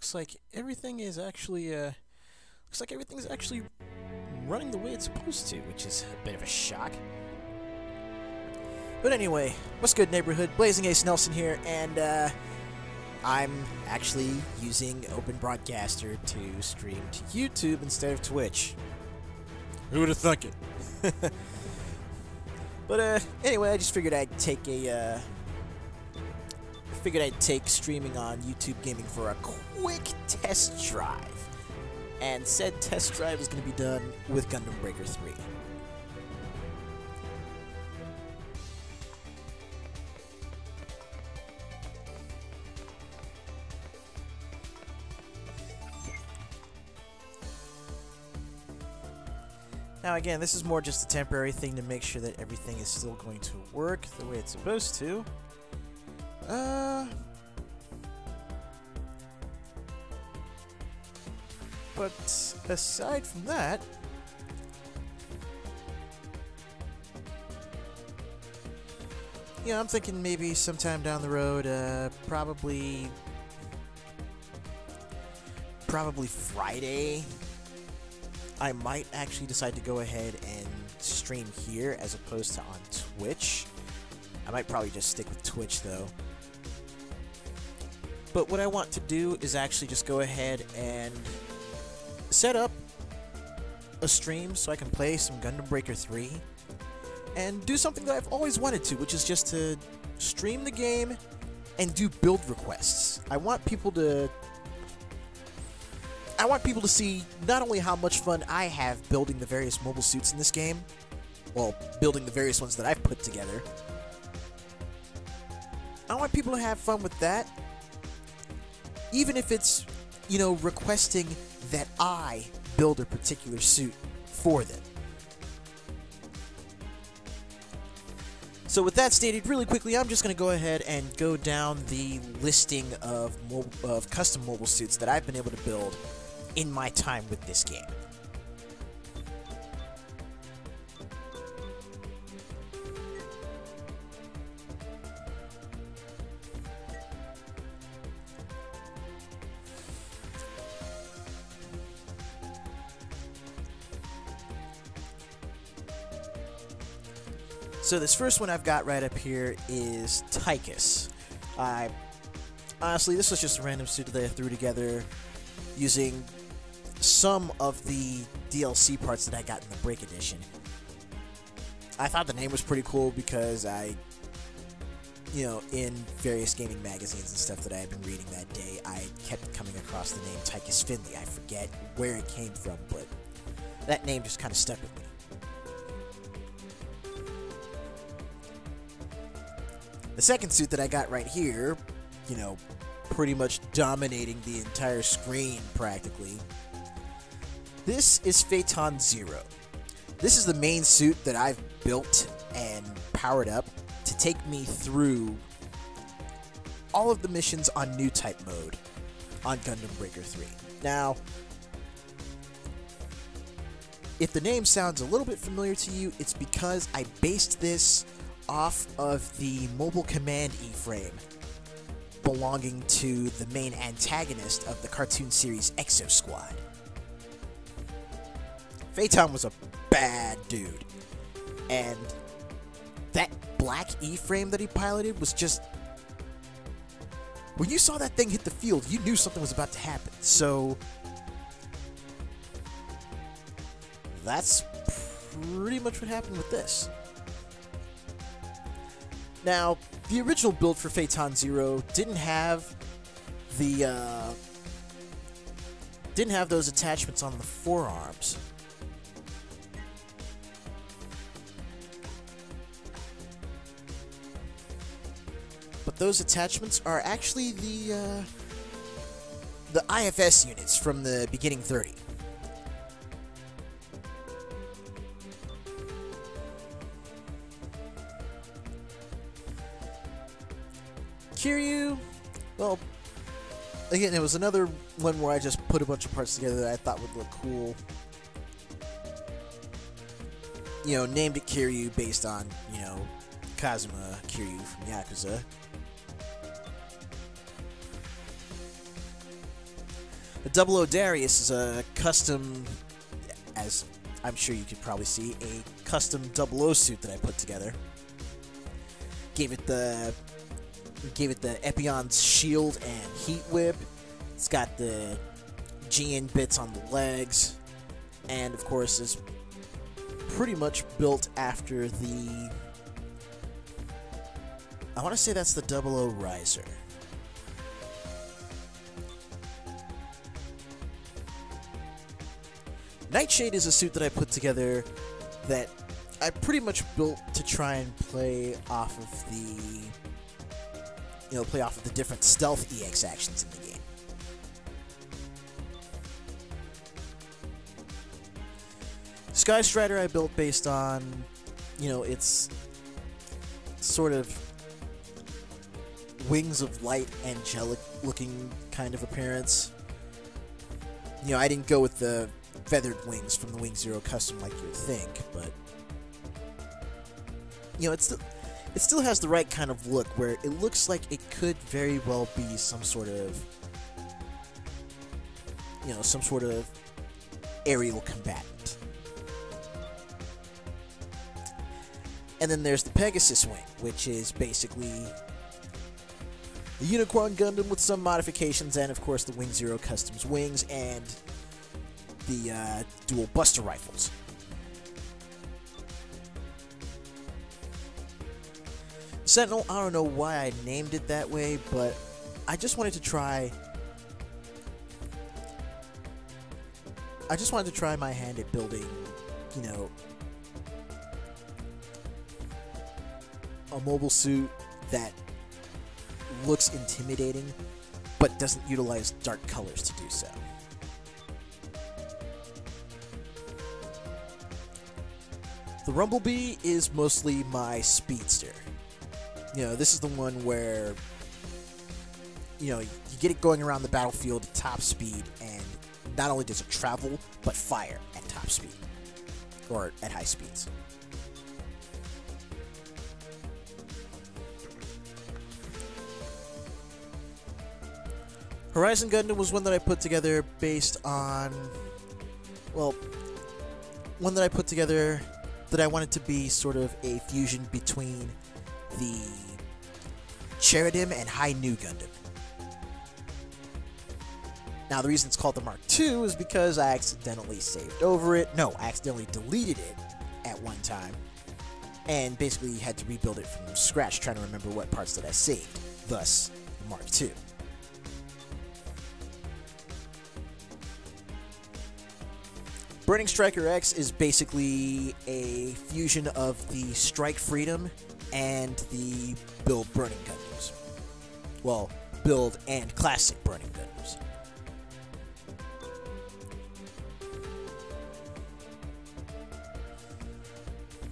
looks like everything is actually everything's actually running the way it's supposed to, which is a bit of a shock. But anyway, what's good, neighborhood? Blazing Ace Nelson here, and I'm actually using Open Broadcaster to stream to YouTube instead of Twitch. Who would have thunk it? But anyway, I just figured I'd take streaming on YouTube Gaming for a quick test drive. And said test drive is going to be done with Gundam Breaker 3. Now again, this is more just a temporary thing to make sure that everything is still going to work the way it's supposed to. But aside from that, I'm thinking maybe sometime down the road, probably Friday, I might actually decide to go ahead and stream here as opposed to on Twitch. I might probably just stick with Twitch though. But what I want to do is actually just go ahead and set up a stream so I can play some Gundam Breaker 3 and do something that I've always wanted to, which is just to stream the game and do build requests. I want people to see not only how much fun I have building the various mobile suits in this game, well, building the various ones that I've put together. I want people to have fun with that, even if it's, requesting that I build a particular suit for them. So with that stated, really quickly, I'm just going to go ahead and go down the listing of custom mobile suits that I've been able to build in my time with this game. So this first one I've got right up here is Tychus. Honestly, this was just a random suit that I threw together using some of the DLC parts that I got in the Break Edition. I thought the name was pretty cool because in various gaming magazines and stuff that I had been reading that day, I kept coming across the name Tychus Finley. I forget where it came from, but that name just kind of stuck with me. The second suit that I got right here, pretty much dominating the entire screen practically. This is Phaeton Zero. This is the main suit that I've built and powered up to take me through all of the missions on new type mode on Gundam Breaker 3. Now, if the name sounds a little bit familiar to you, it's because I based this off of the Mobile Command E-frame belonging to the main antagonist of the cartoon series Exo Squad. Phaeton was a bad dude, and that black E-frame that he piloted was just... when you saw that thing hit the field, you knew something was about to happen. So that's pretty much what happened with this. Now, the original build for Phaeton Zero didn't have those attachments on the forearms. But those attachments are actually the IFS units from the beginning 30. Kiryu, well, again, it was another one where I just put a bunch of parts together that I thought would look cool. Named it Kiryu based on, Kazuma Kiryu from Yakuza. The Double O Darius is a custom, as I'm sure you could probably see, a custom Double O suit that I put together. Gave it the Epion's shield and heat whip. It's got the GN bits on the legs, and of course is pretty much built after the, I want to say that's the Double O Riser. Nightshade is a suit that I put together that I pretty much built to try and play off of the different stealth EX actions in the game. Sky Strider I built based on, its sort of wings of light, angelic looking kind of appearance. I didn't go with the feathered wings from the Wing Zero custom like you would think, but it still has the right kind of look where it looks like it could very well be some sort of aerial combatant. And then there's the Pegasus wing, which is basically the Unicorn Gundam with some modifications, and of course the Wing Zero Customs wings and the dual Buster rifles. Sentinel, I don't know why I named it that way, but I just wanted to try my hand at building, a mobile suit that looks intimidating, but doesn't utilize dark colors to do so. The Rumblebee is mostly my speedster. This is the one where, you get it going around the battlefield at top speed, and not only does it travel, but fire at top speed, or at high speeds. Horizon Gundam was one that I put together based on, one that I put together that I wanted to be sort of a fusion between the Cheridim and High Nu Gundam. Now, the reason it's called the Mark II is because I accidentally saved over it. No, I accidentally deleted it at one time, and basically had to rebuild it from scratch, trying to remember what parts that I saved. Thus, the Mark II. Burning Striker X is basically a fusion of the Strike Freedom and the Build Burning Gundams. Well, Build and Classic Burning Gundams.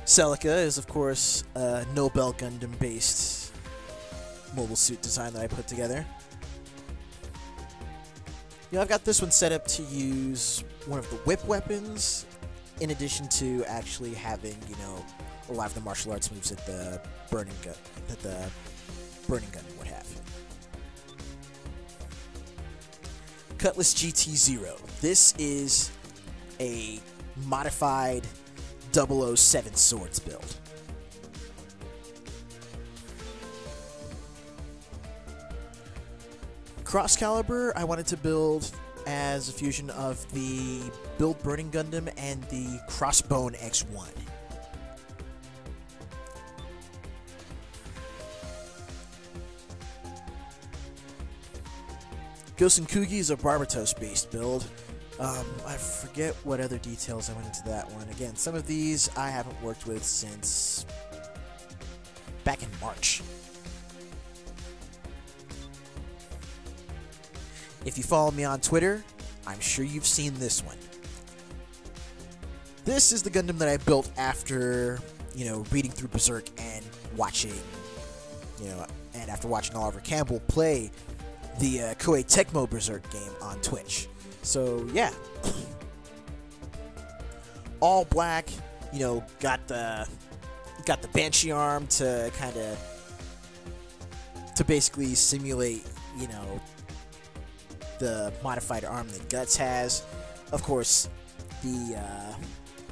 Celica is, of course, a Nobel Gundam-based mobile suit design that I put together. I've got this one set up to use one of the whip weapons, in addition to actually having, a lot of the martial arts moves that the Burning Gun would have. Cutlass GT0. This is a modified 007 swords build. Cross Caliber, I wanted to build as a fusion of the Build Burning Gundam and the Crossbone X1. Gosen Kugi is a Barbatos-based build. I forget what other details I went into that one. Again, some of these I haven't worked with since back in March. If you follow me on Twitter, I'm sure you've seen this one. This is the Gundam that I built after, reading through Berserk and watching, and after watching Oliver Campbell play the Koei Tecmo Berserk game on Twitch. So, yeah. All black, got the Banshee arm to kind of, to basically simulate, the modified arm that Guts has. Of course, the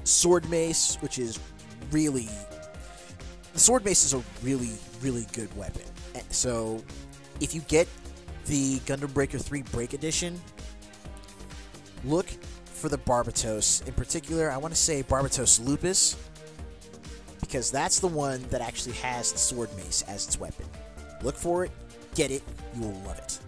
sword mace, which is really... The sword mace is a really, really good weapon. So, if you get the Gundam Breaker 3 Break Edition, look for the Barbatos. In particular, I want to say Barbatos Lupus, because that's the one that actually has the sword mace as its weapon. Look for it, get it, you will love it.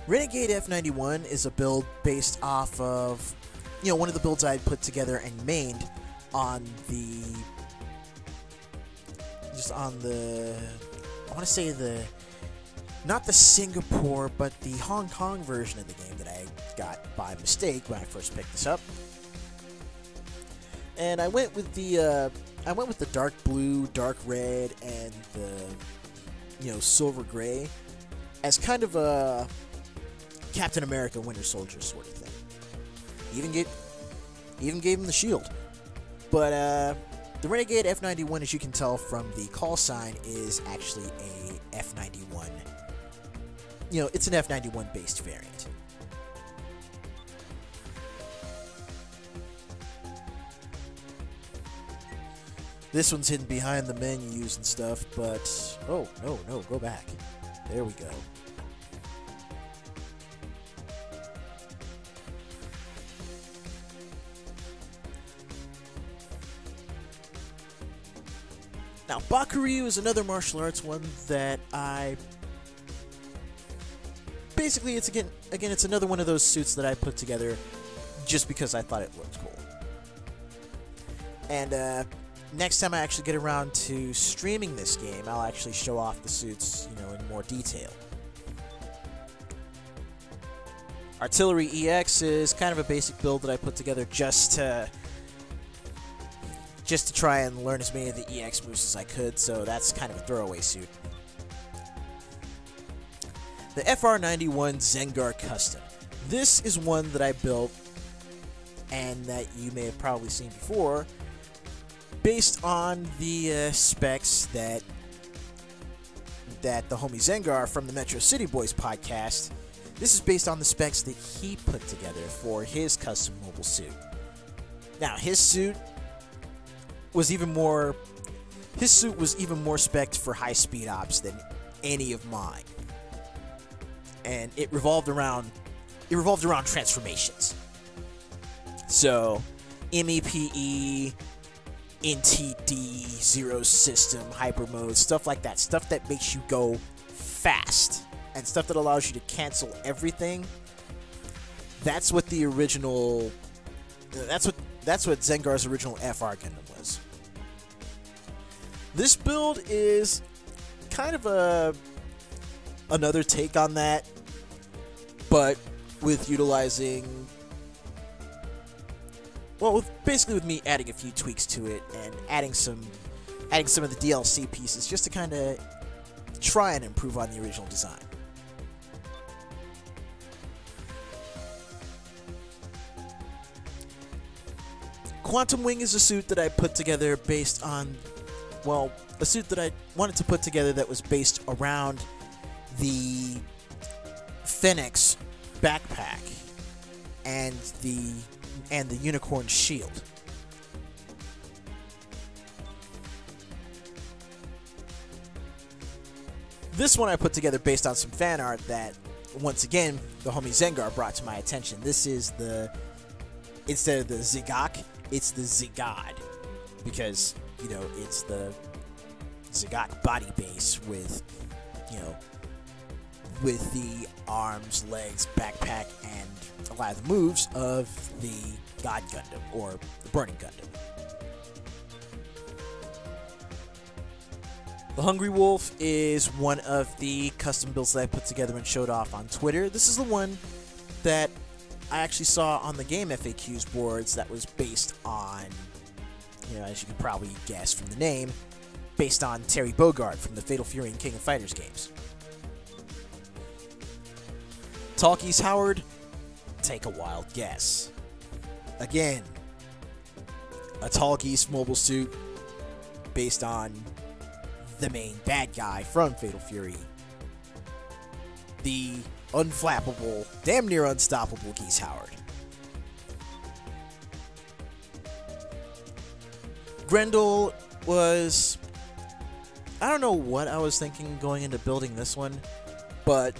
Renegade F91 is a build based off of, one of the builds I had put together and mained on the, I want to say not the Singapore, but the Hong Kong version of the game that I got by mistake when I first picked this up. And I went with the dark blue, dark red, and the silver gray as kind of a Captain America Winter Soldier sort of thing. Even gave him the shield. But the Renegade F91, as you can tell from the call sign, is actually a F91. It's an F91 based variant. This one's hidden behind the menus and stuff, but... Oh, no, go back. There we go. Now, Bakuryu is another martial arts one that I... Basically, it's another one of those suits that I put together just because I thought it looked cool. And, next time I actually get around to streaming this game, I'll actually show off the suits, in more detail. Artillery EX is kind of a basic build that I put together just to try and learn as many of the EX moves as I could, so that's kind of a throwaway suit. The FR91 Zengar Custom. This is one that I built, and that you may have probably seen before, based on the specs that the homie Zengar from the Metro City Boys podcast. This is based on the specs that he put together for his custom mobile suit. Now, his suit was even more spec'd for high-speed ops than any of mine. And it revolved around transformations. So, MEPE, NTD, Zero System, Hyper Mode, stuff like that. Stuff that makes you go fast. And stuff that allows you to cancel everything. That's what the original... That's what Zengar's original FR Gundam was. This build is kind of another take on that, but with utilizing... Well, basically with me adding a few tweaks to it and adding some of the DLC pieces just to kind of try and improve on the original design. Quantum Wing is a suit that I put together based on, well, a suit that I wanted to put together that was based around the Fenix backpack and the Unicorn shield. This one I put together based on some fan art that, once again, the homie Zengar brought to my attention. This is instead of the Zigak, it's the Zigad, because, it's the Zigak body base with, with the arms, legs, backpack, and a lot of the moves of the God Gundam, or the Burning Gundam. The Hungry Wolf is one of the custom builds that I put together and showed off on Twitter. This is the one that I actually saw on the game FAQs boards that was based on, as you can probably guess from the name, based on Terry Bogard from the Fatal Fury and King of Fighters games. Talkies Howard, take a wild guess. Again, a Tall Geese mobile suit based on the main bad guy from Fatal Fury. The unflappable, damn near unstoppable Geese Howard. Grendel was... I don't know what I was thinking going into building this one, but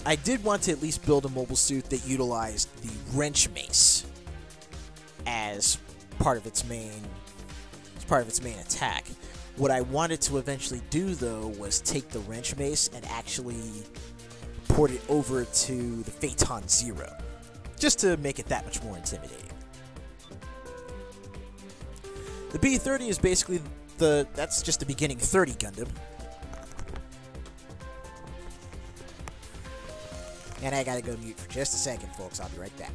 I did want to at least build a mobile suit that utilized the wrench mace as part of its main attack. What I wanted to eventually do, though, was take the wrench mace and actually port it over to the Phaeton Zero, just to make it that much more intimidating. The B-30 is basically that's just the beginning 30 Gundam. And I gotta go mute for just a second, folks. I'll be right back.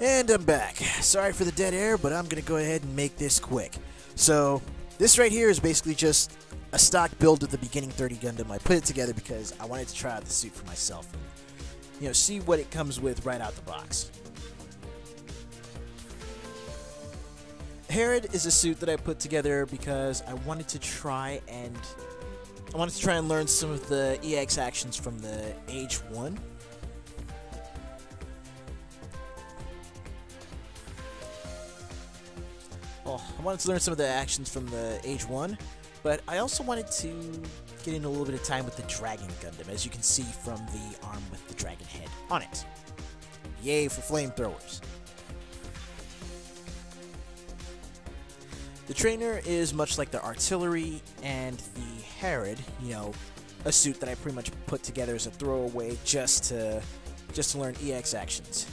And I'm back. Sorry for the dead air, but I'm going to go ahead and make this quick. So, this right here is basically just a stock build of the beginning 30 Gundam. I put it together because I wanted to try out the suit for myself and, see what it comes with right out the box. Herod is a suit that I put together because I wanted to try and learn some of the EX actions from the Age 1. Well, I wanted to learn some of the actions from the Age 1, but I also wanted to get in a little bit of time with the Dragon Gundam, as you can see from the arm with the dragon head on it. Yay for flamethrowers. The trainer is much like the artillery and the Herod, a suit that I pretty much put together as a throwaway just to learn EX actions.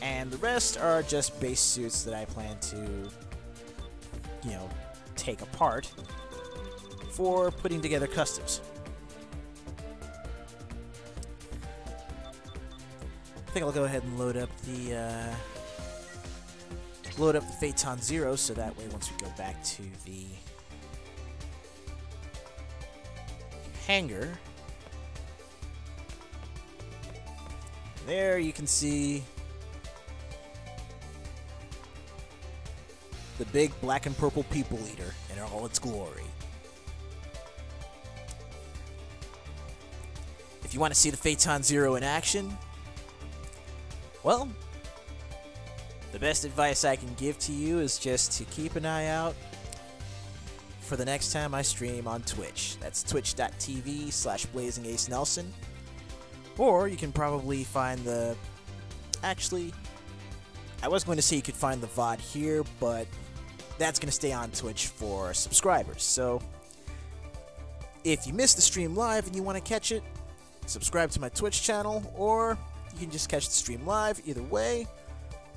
And the rest are just base suits that I plan to, take apart for putting together customs. I think I'll go ahead and load up the Phaeton Zero, so that way once we go back to the hangar, there you can see the big black and purple people eater in all its glory. If you want to see the Phaeton Zero in action, well, the best advice I can give to you is just to keep an eye out for the next time I stream on Twitch. That's twitch.tv/BlazingAceNelson. Or you can probably find the... Actually, I was going to say you could find the VOD here, but that's going to stay on Twitch for subscribers. So, if you missed the stream live and you want to catch it, subscribe to my Twitch channel, or you can just catch the stream live. Either way,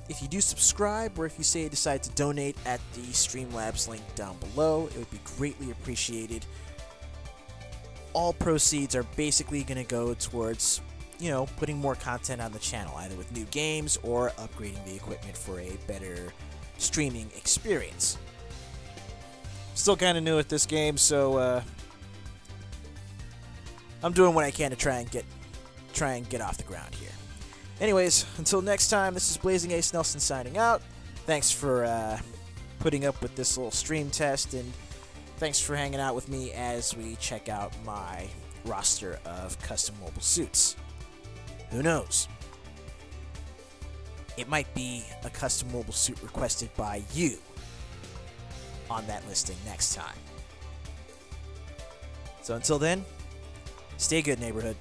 if you do subscribe, or if you say you decide to donate at the Streamlabs link down below, it would be greatly appreciated. All proceeds are basically going to go towards, putting more content on the channel, either with new games or upgrading the equipment for a better streaming experience. Still kind of new at this game, so I'm doing what I can to try and get off the ground here. Anyways, until next time, this is Blazing Ace Nelson signing out. Thanks for putting up with this little stream test, and thanks for hanging out with me as we check out my roster of custom mobile suits. Who knows? It might be a custom mobile suit requested by you on that listing next time. So until then, stay good, neighborhood.